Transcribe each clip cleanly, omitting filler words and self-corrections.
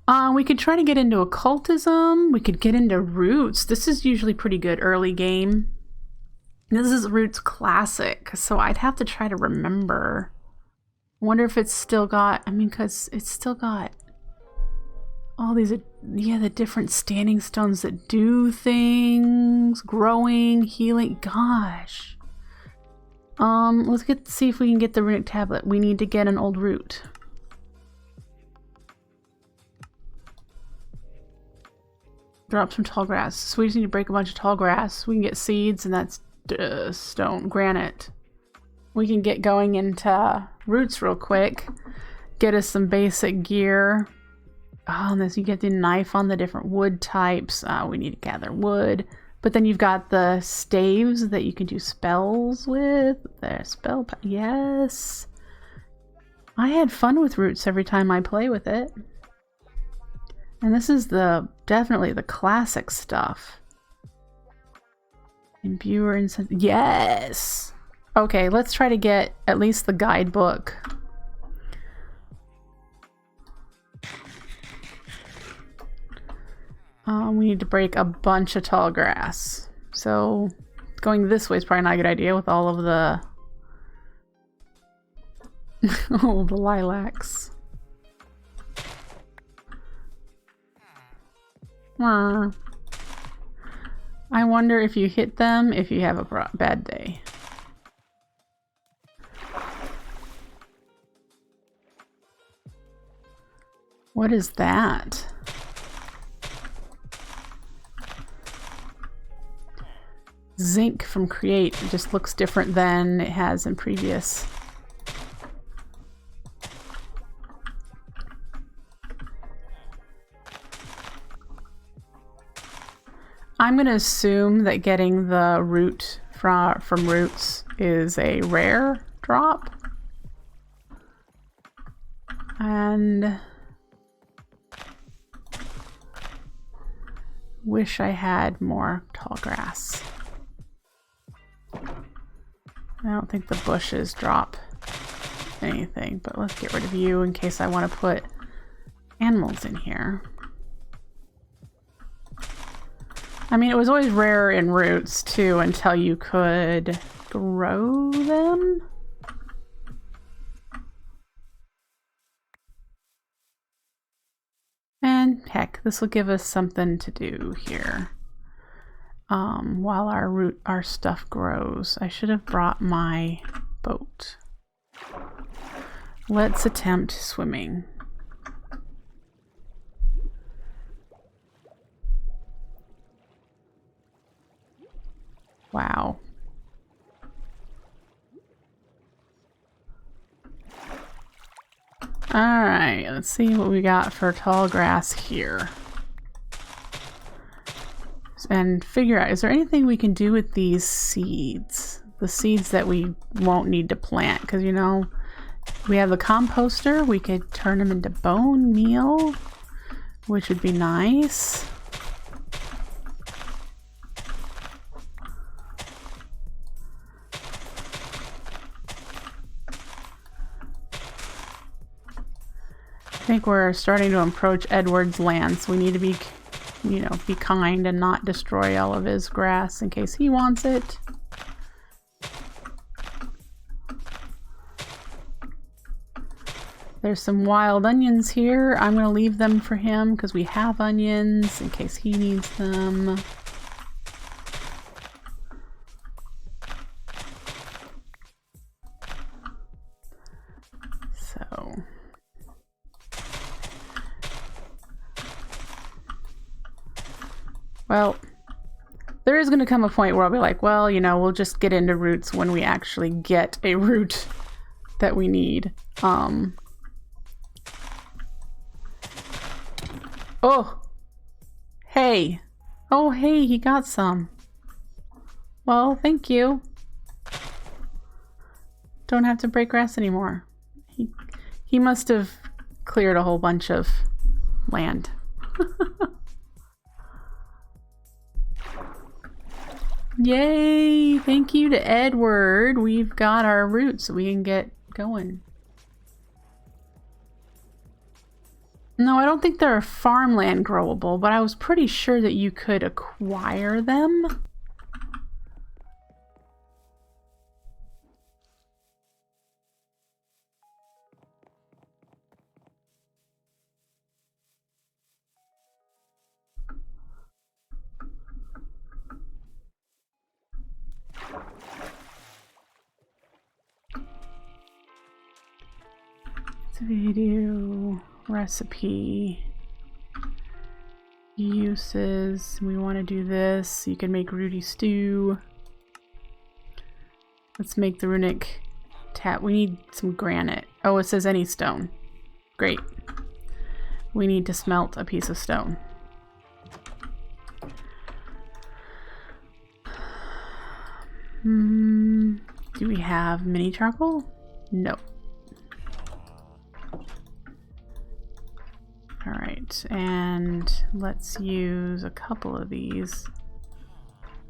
We could try to get into occultism. We could get into roots. This is usually pretty good early game. This is Roots Classic, so I'd have to try to remember. I wonder if it's still got, I mean, because it's still got all these, yeah, the different standing stones that do things, growing, healing. Gosh. Let's see if we can get the Runic Tablet. We need to get an old root. Drop some tall grass. So we just need to break a bunch of tall grass. We can get seeds, and that's stone, granite. We can get going into roots real quick. Get us some basic gear. Oh, and this, you get the knife on the different wood types. We need to gather wood. But then you've got the staves that you can do spells with. The spell, yes. I had fun with roots every time I play with it. And this is definitely the classic stuff. Imbuer and yes. Okay, let's try to get at least the guidebook. We need to break a bunch of tall grass. So going this way is probably not a good idea with all of the all the lilacs. I wonder if you hit them if you have a bad day. What is that? Zinc from Create. It just looks different than it has in previous. I'm going to assume that getting the root from Roots is a rare drop. And wish I had more tall grass. I don't think the bushes drop anything, but let's get rid of you in case I want to put animals in here. I mean, it was always rare in Roots too until you could grow them. And heck, this will give us something to do here. While our stuff grows. I should have brought my boat. Let's attempt swimming. Wow. Alright, let's see what we got for tall grass here. And figure out, is there anything we can do with these seeds? The seeds that we won't need to plant, because you know, we have the composter, we could turn them into bone meal, which would be nice. I think we're starting to approach Edward's land, so we need to be, you know, be kind and not destroy all of his grass in case he wants it. There's some wild onions here. I'm going to leave them for him because we have onions in case he needs them. So well, there is going to come a point where I'll be like, well, you know, we'll just get into roots when we actually get a root that we need. Oh, hey. Oh, hey, he got some. Well, thank you. Don't have to break grass anymore. He must have cleared a whole bunch of land. Yay! Thank you to Edward. We've got our roots so we can get going. No, I don't think they're farmland growable, but I was pretty sure that you could acquire them. Video recipe uses. We want to do this. You can make Rudy stew. Let's make the Runic Tap. We need some granite. Oh, it says any stone. Great. We need to smelt a piece of stone. Do we have mini charcoal? No. Alright, and let's use a couple of these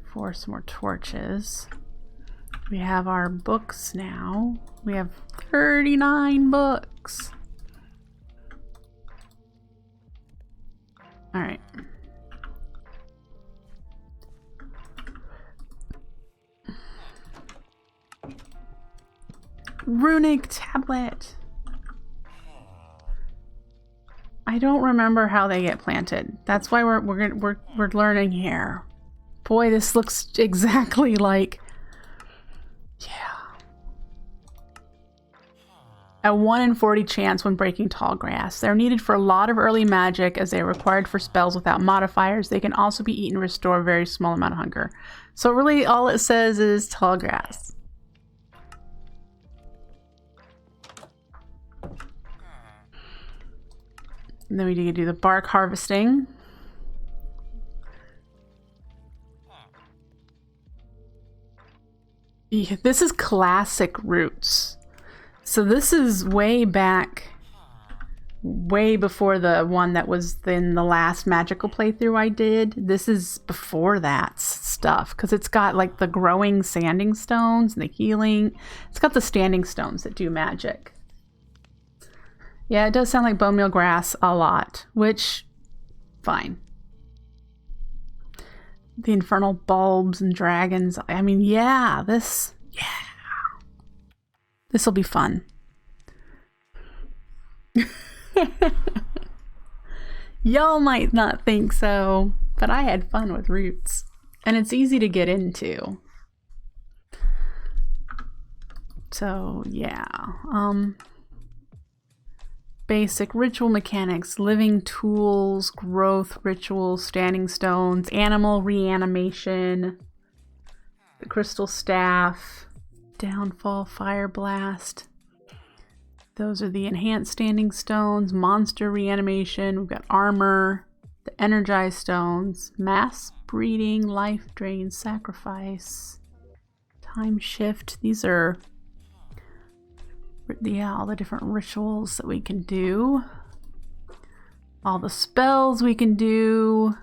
for some more torches. We have our books now. We have 39 books. Alright. Runic Tablet. I don't remember how they get planted. That's why we're learning here. Boy, this looks exactly like, yeah. A 1 in 40 chance when breaking tall grass. They're needed for a lot of early magic as they are required for spells without modifiers. They can also be eaten to restore a very small amount of hunger. So really all it says is tall grass. And then we need to do the bark harvesting. Yeah, this is classic roots. So this is way back, way before the one that was in the last magical playthrough I did. This is before that stuff because it's got like the growing sanding stones and the healing. It's got the standing stones that do magic. Yeah, it does sound like bone meal grass a lot, which, fine. The infernal bulbs and dragons. I mean, yeah, this will be fun. Y'all might not think so, but I had fun with roots. And it's easy to get into. So, yeah. Basic ritual mechanics, living tools, growth rituals, standing stones, animal reanimation, the crystal staff, downfall, fire blast. Those are the enhanced standing stones, monster reanimation. We've got armor, the energized stones, mass breeding, life drain, sacrifice, time shift. These are all the different rituals that we can do. All the spells we can do.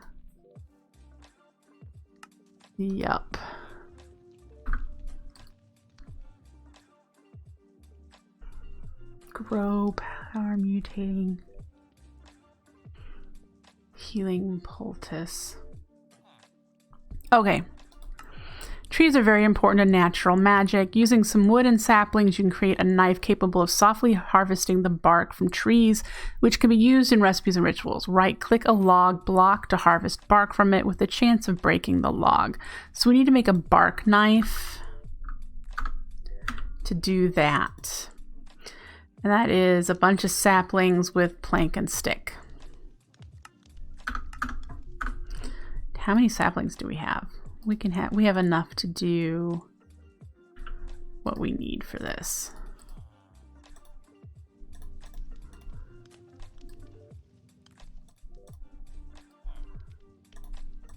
Yup. Grow, power mutating, healing poultice. Okay. Trees are very important to natural magic. Using some wood and saplings, you can create a knife capable of softly harvesting the bark from trees, which can be used in recipes and rituals. Right-click a log block to harvest bark from it with the chance of breaking the log. So we need to make a bark knife to do that. And that is a bunch of saplings with plank and stick. How many saplings do we have? We have enough to do what we need for this.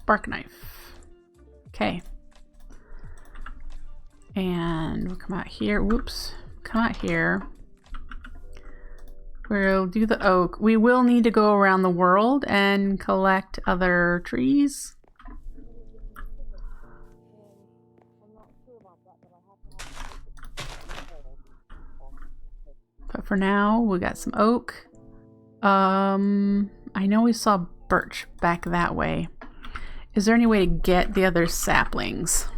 Bark knife. Okay. And we'll come out here. Whoops. Come out here. We'll do the oak. We will need to go around the world and collect other trees. But for now, we got some oak. I know we saw birch back that way. Is there any way to get the other saplings?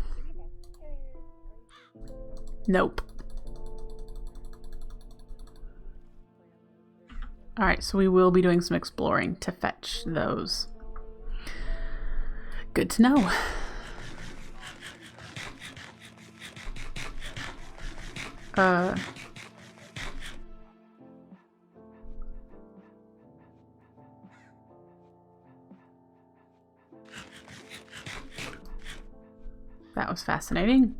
Nope. Alright, so we will be doing some exploring to fetch those. Good to know. That was fascinating.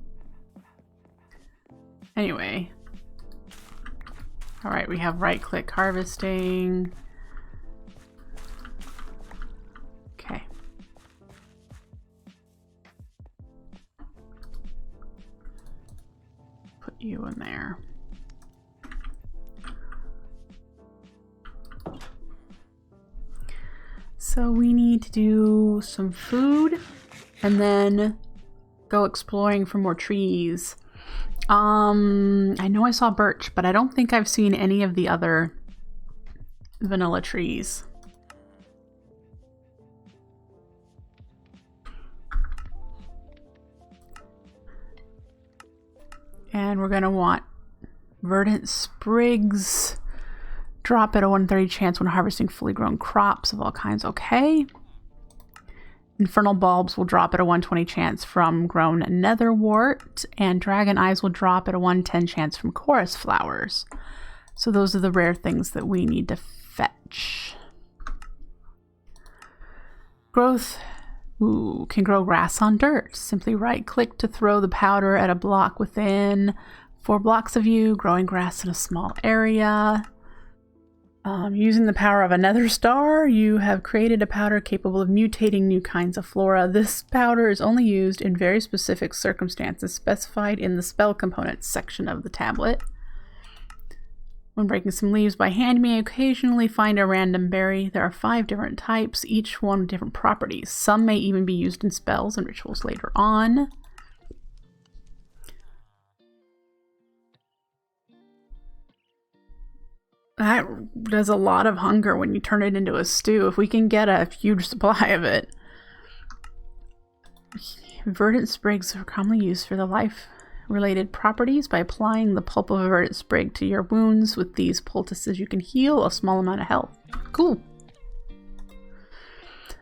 Anyway. Alright, we have right-click harvesting. Okay. Put you in there. So we need to do some food and then go exploring for more trees. I know I saw birch, but I don't think I've seen any of the other vanilla trees. And we're going to want verdant sprigs. Drop at a 1/30 chance when harvesting fully grown crops of all kinds. Okay. Infernal bulbs will drop at a 1/20 chance from grown netherwort, and dragon eyes will drop at a 1/10 chance from chorus flowers. So those are the rare things that we need to fetch. Growth. Ooh, can grow grass on dirt. Simply right click to throw the powder at a block within 4 blocks of you, growing grass in a small area. Using the power of a nether star, you have created a powder capable of mutating new kinds of flora. This powder is only used in very specific circumstances specified in the spell components section of the tablet. When breaking some leaves by hand, you may occasionally find a random berry. There are 5 different types, each one with different properties. Some may even be used in spells and rituals later on. That does a lot of hunger when you turn it into a stew. If we can get a huge supply of it. Verdant sprigs are commonly used for the life-related properties. By applying the pulp of a verdant sprig to your wounds with these poultices, you can heal a small amount of health. Cool.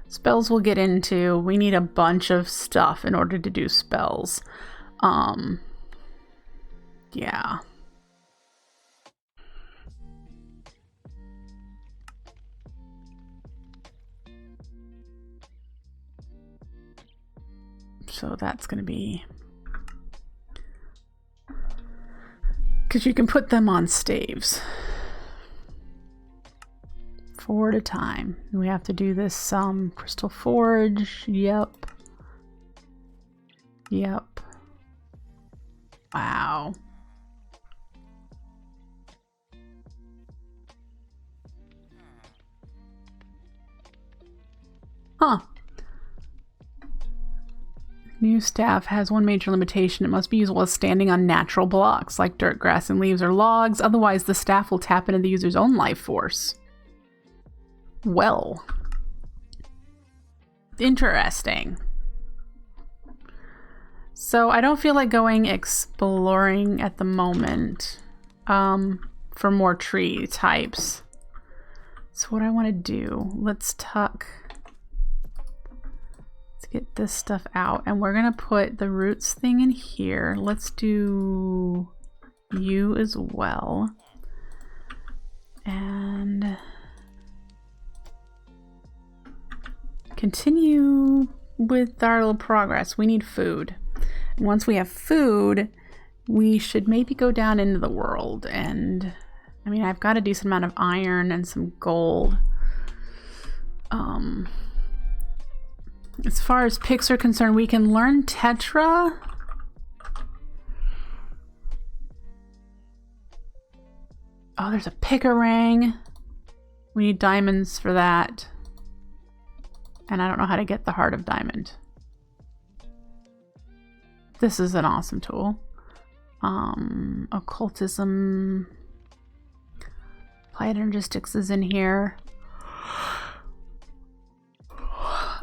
Spells we'll get into. We need a bunch of stuff in order to do spells. Yeah. So that's going to be... because you can put them on staves. 4 at a time. We have to do this crystal forge. Yep. Yep. Wow. Huh. New staff has one major limitation. It must be used while standing on natural blocks, like dirt, grass, and leaves or logs. Otherwise, the staff will tap into the user's own life force. Well. Interesting. So, I don't feel like going exploring at the moment for more tree types. So what I want to do, let's get this stuff out, and we're gonna put the roots thing in here. Let's do you as well, and continue with our little progress. We need food, and once we have food, we should maybe go down into the world. And I mean, I've got a decent amount of iron and some gold. As far as picks are concerned, we can learn Tetra. Oh, there's a Pick-a-Rang. We need diamonds for that. And I don't know how to get the Heart of Diamond. This is an awesome tool. Occultism. Applied Energistics is in here.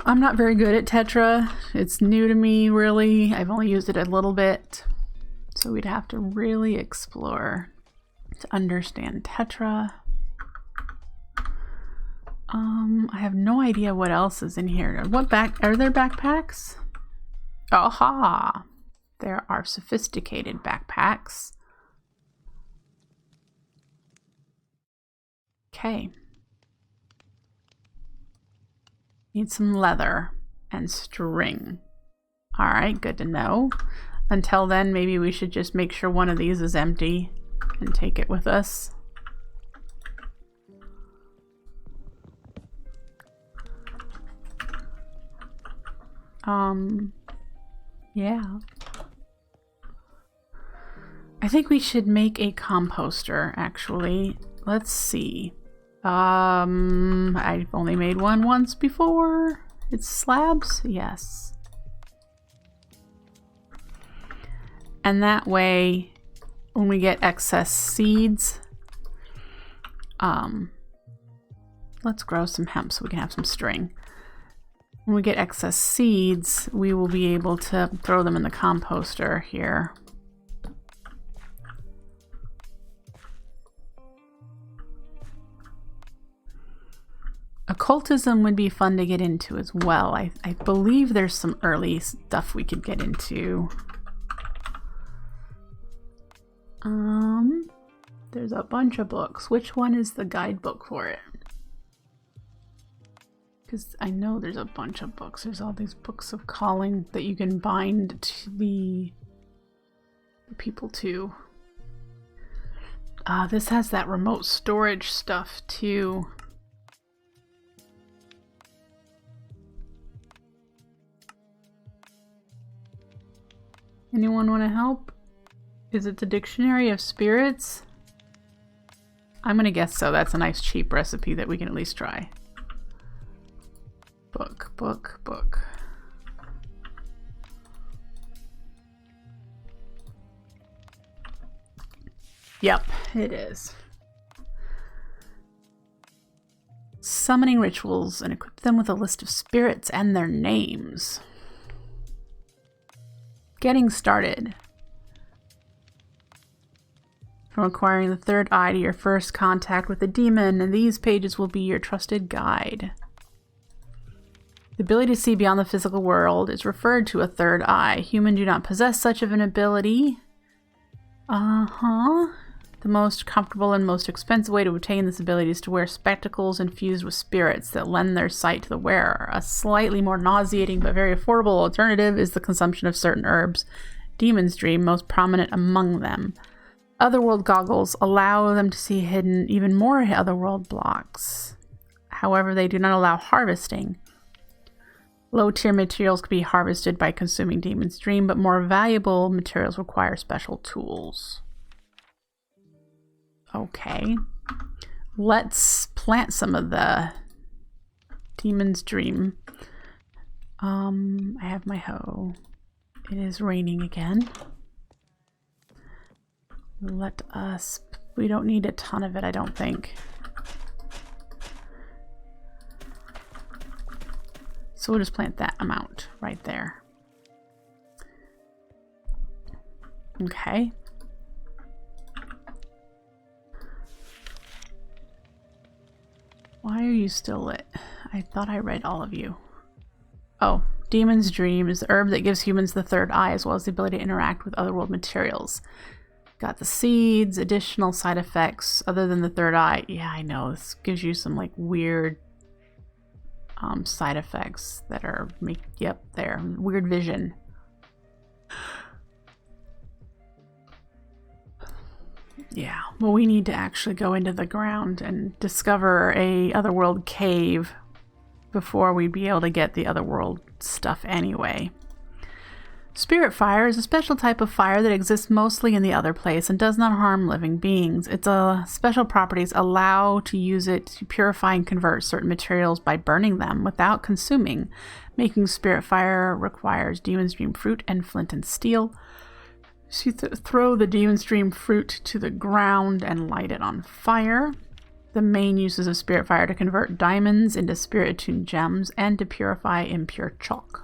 I'm not very good at Tetra. It's new to me, really. I've only used it a little bit. So we'd have to really explore to understand Tetra. I have no idea what else is in here. Are there backpacks? Aha! There are sophisticated backpacks. Okay. Need some leather and string. Alright, good to know. Until then, maybe we should just make sure one of these is empty and take it with us. Yeah. I think we should make a composter, actually. Let's see. I've only made one once before. It's slabs? Yes. And that way, when we get excess seeds, let's grow some hemp so we can have some string. When we get excess seeds, we will be able to throw them in the composter here. Occultism would be fun to get into as well. I believe there's some early stuff we could get into. There's a bunch of books. Which one is the guidebook for it? Because I know there's a bunch of books. There's all these books of calling that you can bind to the people to. This has that remote storage stuff too. Anyone want to help? Is it the Dictionary of Spirits? I'm gonna guess so. That's a nice cheap recipe that we can at least try. Book, book, book. Yep, it is. Summoning rituals and equip them with a list of spirits and their names. Getting started. From acquiring the third eye to your first contact with a demon, and these pages will be your trusted guide. The ability to see beyond the physical world is referred to a third eye. Humans do not possess such of an ability. The most comfortable and most expensive way to obtain this ability is to wear spectacles infused with spirits that lend their sight to the wearer. A slightly more nauseating but very affordable alternative is the consumption of certain herbs, Demon's Dream most prominent among them. Otherworld goggles allow them to see hidden even more otherworld blocks. However, they do not allow harvesting. Low-tier materials can be harvested by consuming Demon's Dream, but more valuable materials require special tools. Okay. Let's plant some of the Demon's Dream. I have my hoe. It is raining again. We don't need a ton of it, I don't think. So we'll just plant that amount right there. Okay. Why are you still lit? I thought I read all of you. Oh, Demon's Dream is the herb that gives humans the third eye as well as the ability to interact with otherworld materials. Got the seeds, additional side effects other than the third eye. Yeah, I know. This gives you some like weird side effects that are there. Weird vision. Yeah, well, we need to actually go into the ground and discover a otherworld cave before we'd be able to get the otherworld stuff anyway. Spirit fire is a special type of fire that exists mostly in the other place and does not harm living beings. Its special properties allow to use it to purify and convert certain materials by burning them without consuming. Making spirit fire requires Demon's Dream fruit and flint and steel. So you throw the Demon's Dream fruit to the ground and light it on fire. the main uses of Spirit Fire to convert diamonds into spirit attuned gems and to purify impure chalk.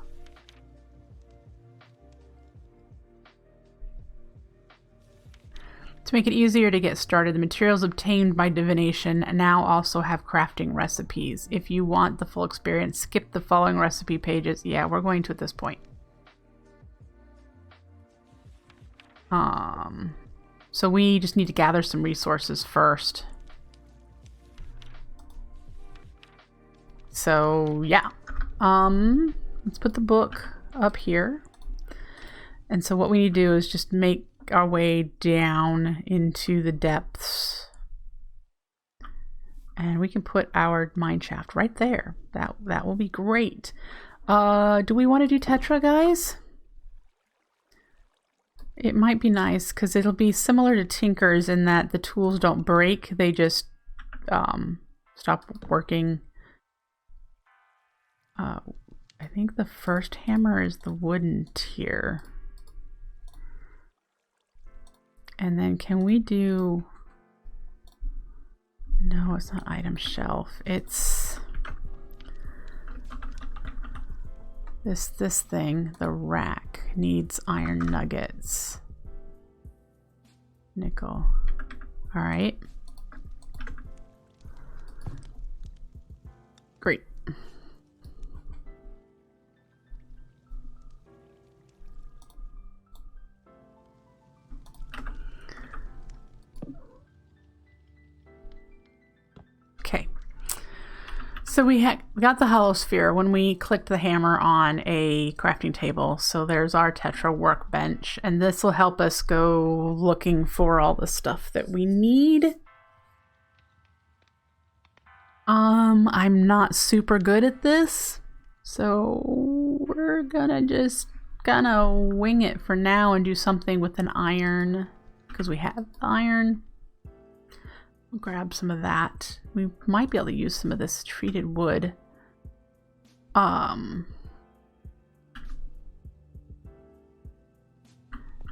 To make it easier to get started, the materials obtained by divination now also have crafting recipes. If you want the full experience, skip the following recipe pages. Yeah, we're going to at this point. So we just need to gather some resources first. So yeah, let's put the book up here. And so what we need to do is just make our way down into the depths. And we can put our mine shaft right there. That will be great. Do we want to do Tetra, guys? It might be nice because it'll be similar to Tinker's in that the tools don't break. They just stop working. I think the first hammer is the wooden tier. And then can we do... No, it's not item shelf. It's this thing, the rack, needs iron nuggets. Nickel. All right. Great. Okay, so we got the hollow sphere when we clicked the hammer on a crafting table. So there's our Tetra workbench, and this will help us go looking for all the stuff that we need. I'm not super good at this, so we're gonna just kind of wing it for now and do something with an iron, because we have iron. We'll grab some of that. We might be able to use some of this treated wood.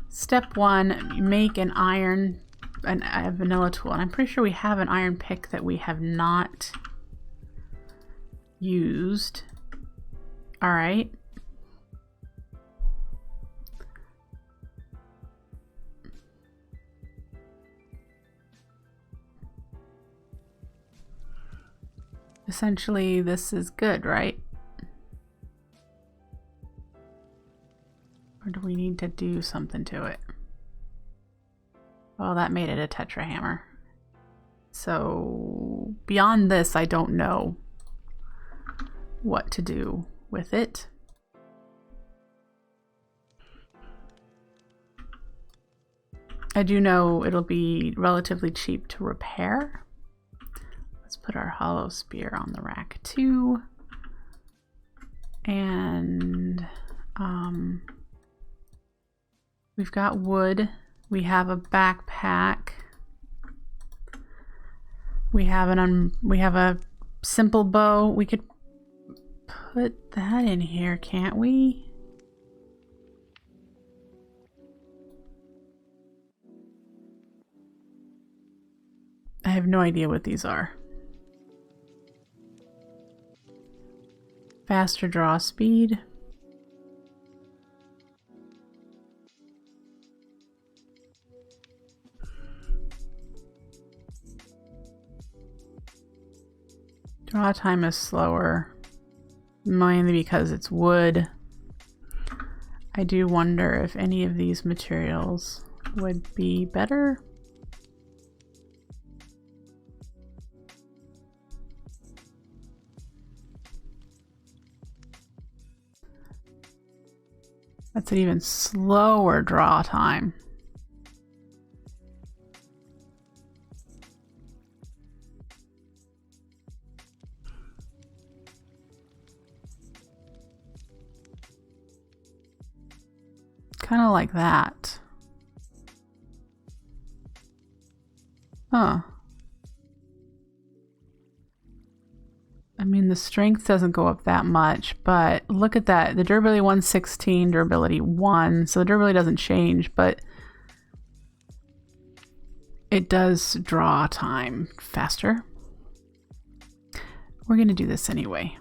Step 1, make an iron, a vanilla tool. And I'm pretty sure we have an iron pick that we have not used. All right. Essentially, this is good, right? Or do we need to do something to it? Well, that made it a Tetra hammer. So beyond this, I don't know what to do with it. I do know it'll be relatively cheap to repair. Let's put our hollow spear on the rack too. And we've got wood. We have a backpack. We have a simple bow. We could put that in here, can't we? I have no idea what these are. Faster draw speed. Draw time is slower, mainly because it's wood. I do wonder if any of these materials would be better. That's an even slower draw time. Kind of like that. Huh. I mean, the strength doesn't go up that much, but look at that. The durability 116, durability 1. So the durability doesn't change, but it does draw time faster. We're going to do this anyway.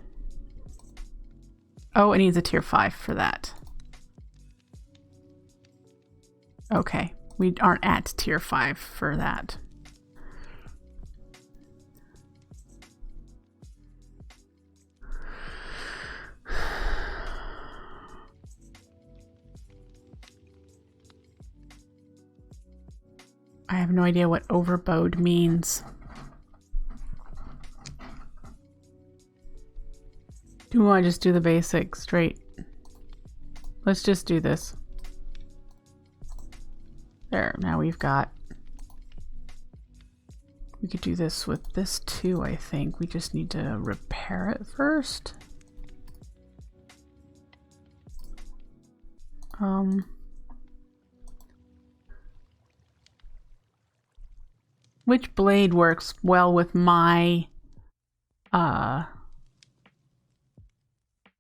Oh, it needs a tier 5 for that. Okay, we aren't at tier 5 for that. I have no idea what overbowed means. Do we want to just do the basic straight? Let's just do this. There, now we've got... We could do this with this too, I think. We just need to repair it first. Which blade works well with my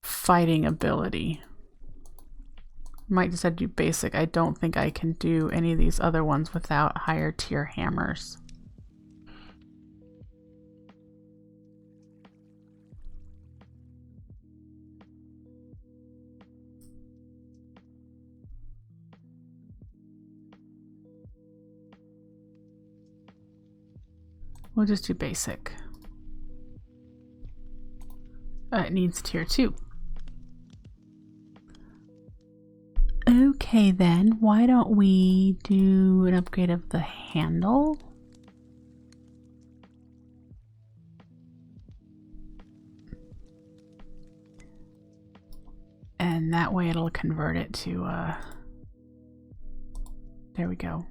fighting ability? Might just have to do basic. I don't think I can do any of these other ones without higher tier hammers. We'll just do basic. It needs tier 2. Okay then, why don't we do an upgrade of the handle? And that way it'll convert it to, there we go.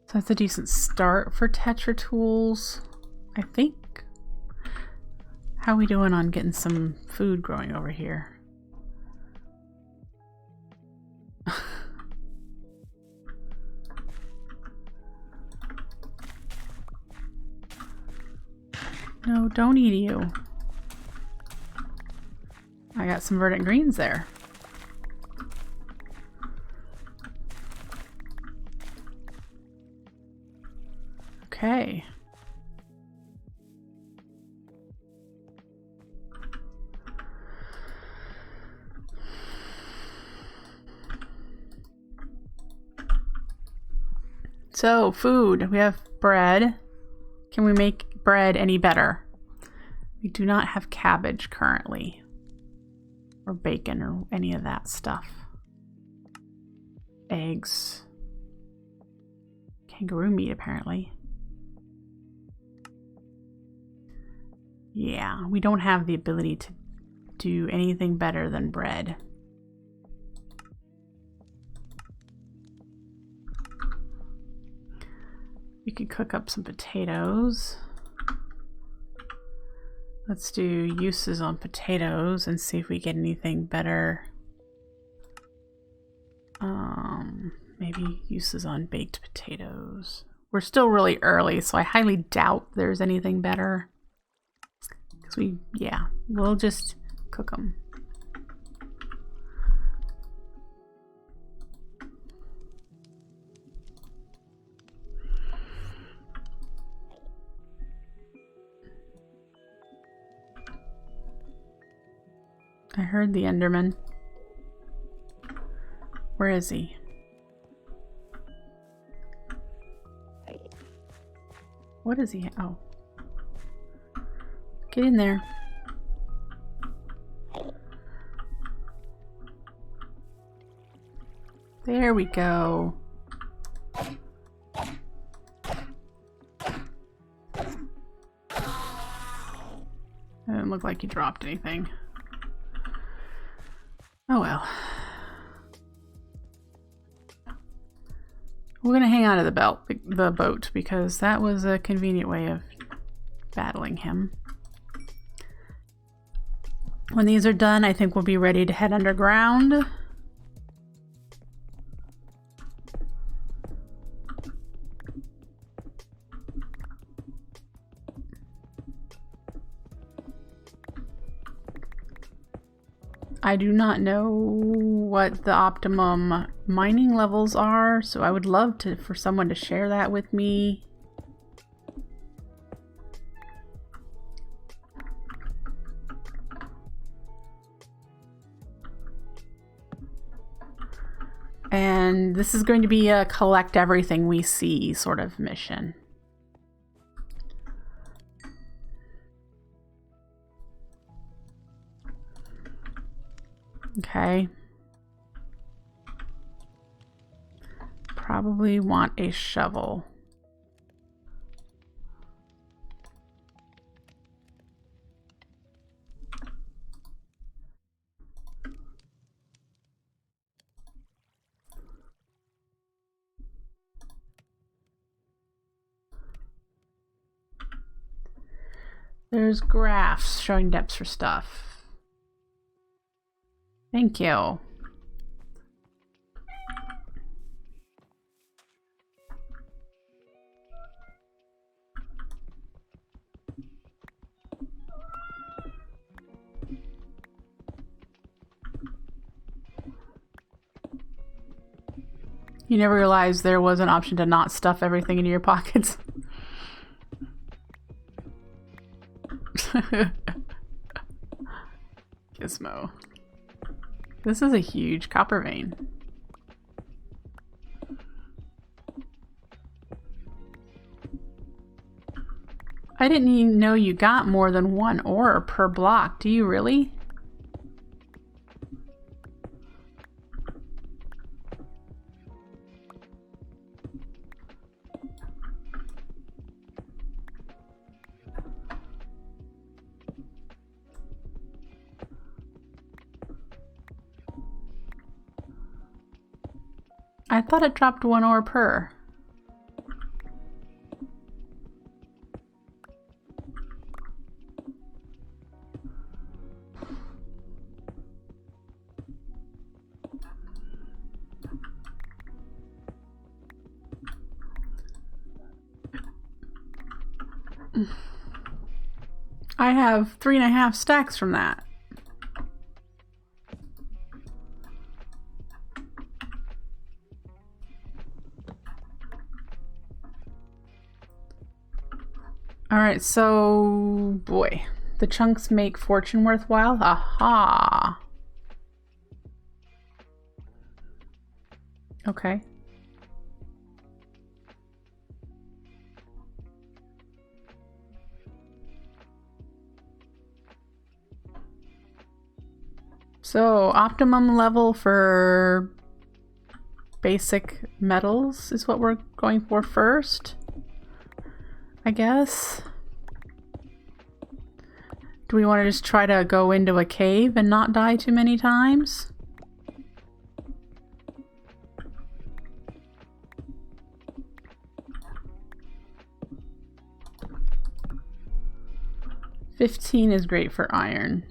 So that's a decent start for Tetra tools, I think. How are we doing on getting some food growing over here? No, don't eat you. I got some verdant greens there. Okay. So, food. We have bread. Can we make bread any better? We do not have cabbage currently. Or bacon or any of that stuff. Eggs. Kangaroo meat, apparently. Yeah, we don't have the ability to do anything better than bread. We could cook up some potatoes. Let's do uses on potatoes and see if we get anything better. Maybe uses on baked potatoes. We're still really early, so I highly doubt there's anything better. Because yeah, we'll just cook them. I heard the Enderman. Where is he? What is he? Oh. Get in there. There we go. Doesn't look like he dropped anything. Oh well. We're gonna hang out of the boat because that was a convenient way of battling him. When these are done, I think we'll be ready to head underground. I do not know what the optimum mining levels are, so I would love for someone to share that with me. And this is going to be a collect everything we see sort of mission. Okay. Probably want a shovel. There's graphs showing depths for stuff. Thank you. You never realized there was an option to not stuff everything into your pockets. Gizmo. This is a huge copper vein. I didn't even know you got more than one ore per block. Do you really? I thought it dropped one ore per. I have 3.5 stacks from that. Alright, so boy, the chunks make fortune worthwhile. Aha! Okay. So, optimum level for basic metals is what we're going for first, I guess. Do we want to just try to go into a cave and not die too many times? $15 is great for iron.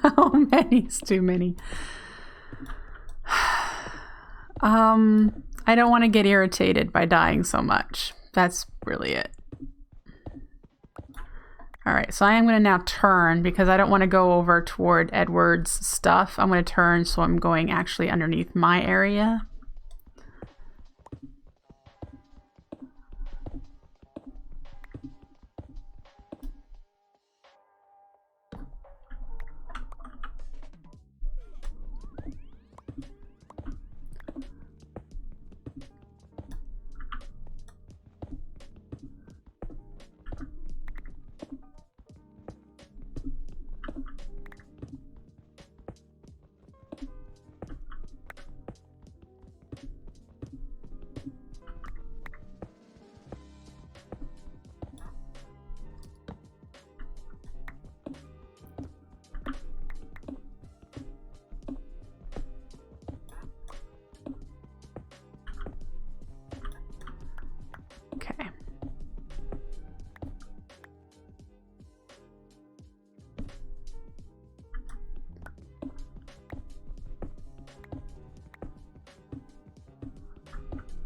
How many's too many? I don't want to get irritated by dying so much. That's really it. Alright, so I am going to now turn because I don't want to go over toward Edward's stuff. I'm going to turn so I'm going actually underneath my area.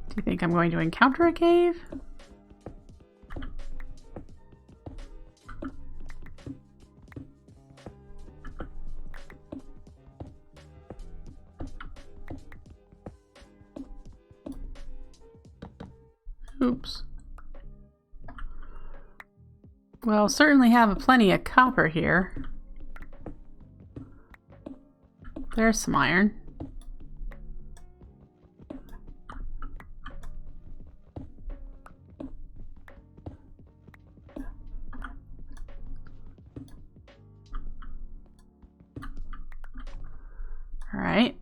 Do you think I'm going to encounter a cave? Oops. Well, certainly have plenty of copper here. There's some iron. All right.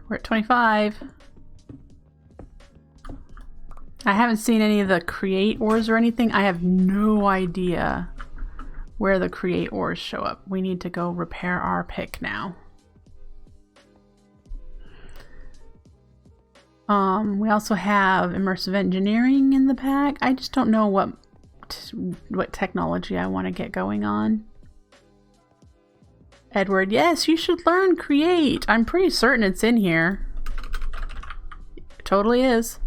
We're at 25. I haven't seen any of the create ores or anything. I have no idea where the create ores show up. We need to go repair our pick now. We also have immersive engineering in the pack. I just don't know what technology I want to get going on. Edward, yes, you should learn create. I'm pretty certain it's in here. It totally is.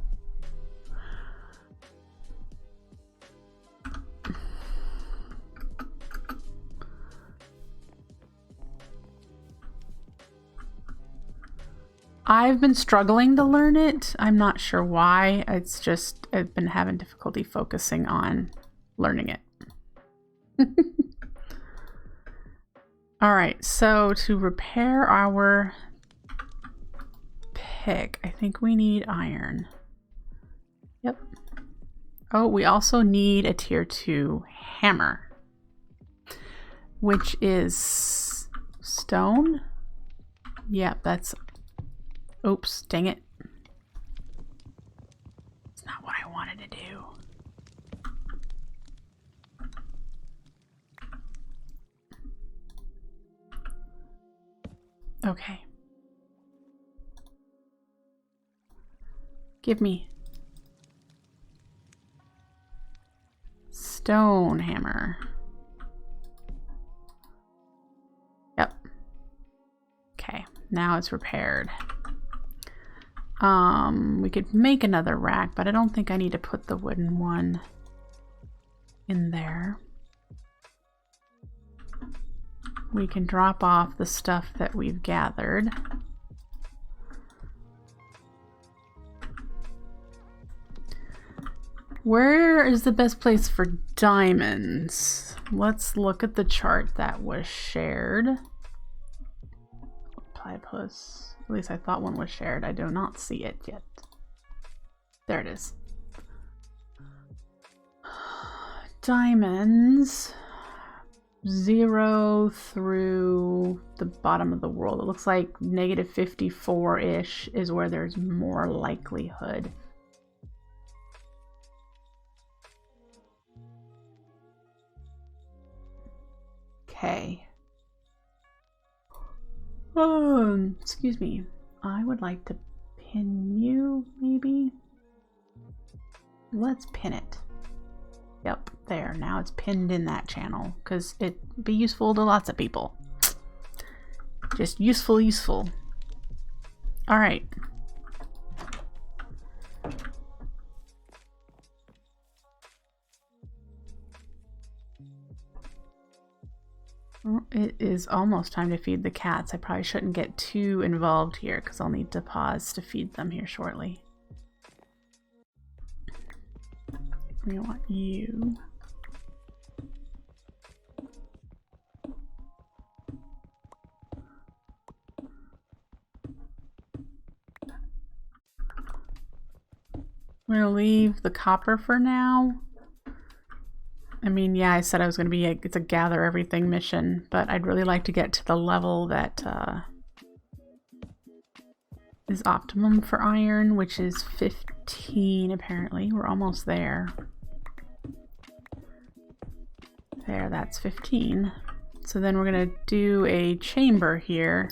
I've been struggling to learn it. I'm not sure why. It's just I've been having difficulty focusing on learning it. All right, so to repair our pick, I think we need iron. Yep. Oh, we also need a tier 2 hammer, which is stone. Yep, that's... Oops, dang it. It's not what I wanted to do. Okay. Give me stone hammer. Yep. Okay, now it's repaired. We could make another rack, but I don't think I need to put the wooden one in there. We can drop off the stuff that we've gathered. Where is the best place for diamonds? Let's look at the chart that was shared. Platypus. At least I thought one was shared. I do not see it yet. There it is. Diamonds. 0 through the bottom of the world. It looks like negative 54-ish is where there's more likelihood. Okay. Excuse me. I would like to pin you, maybe? Let's pin it. Yep, there. Now it's pinned in that channel, because it'd be useful to lots of people. Just useful. Alright. Well, it is almost time to feed the cats. I probably shouldn't get too involved here because I'll need to pause to feed them here shortly. We want you. I'm gonna leave the copper for now. I mean, yeah, I said I was going to be it's a gather everything mission, but I'd really like to get to the level that is optimum for iron, which is 15 apparently. We're almost there. There, that's 15. So then we're going to do a chamber here.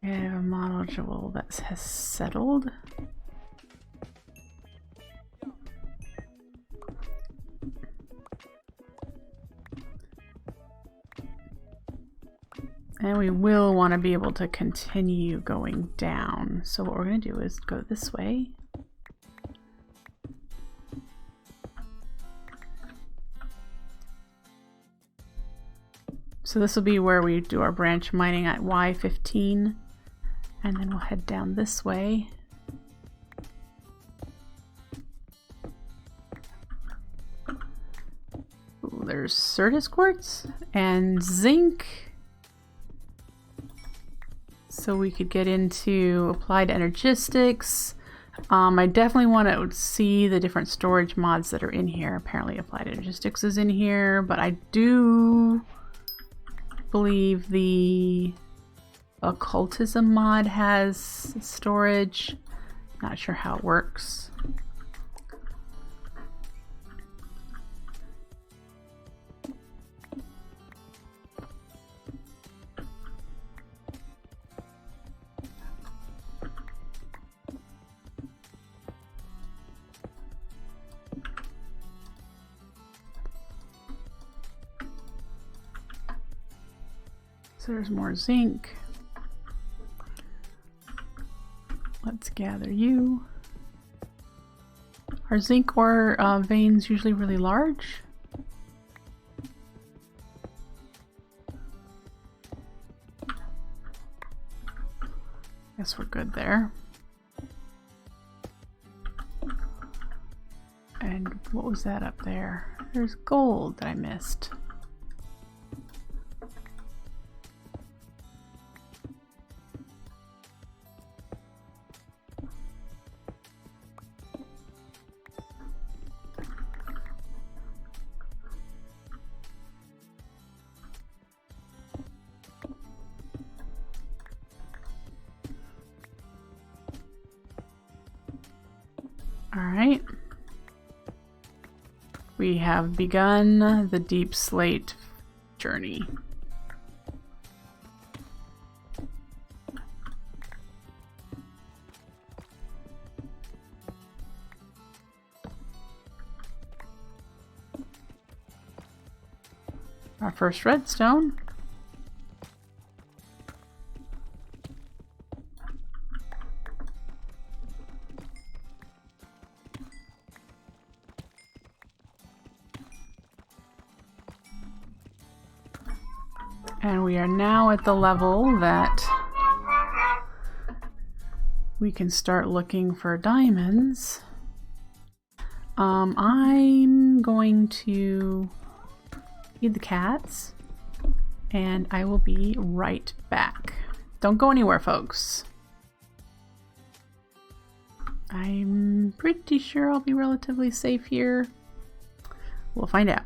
We have a module that has settled. And we will want to be able to continue going down. So what we're going to do is go this way. So this will be where we do our branch mining at Y15, and then we'll head down this way. Ooh, there's Certus quartz and zinc. So we could get into applied energistics. I definitely want to see the different storage mods that are in here. Apparently applied energistics is in here, but I do believe the occultism mod has storage. Not sure how it works. So there's more zinc. Let's gather you. Are zinc ore veins usually really large? Guess we're good there. And what was that up there? There's gold that I missed. Alright, we have begun the deep slate journey. Our first redstone. And we are now at the level that we can start looking for diamonds. I'm going to feed the cats, and I will be right back. Don't go anywhere, folks. I'm pretty sure I'll be relatively safe here. We'll find out.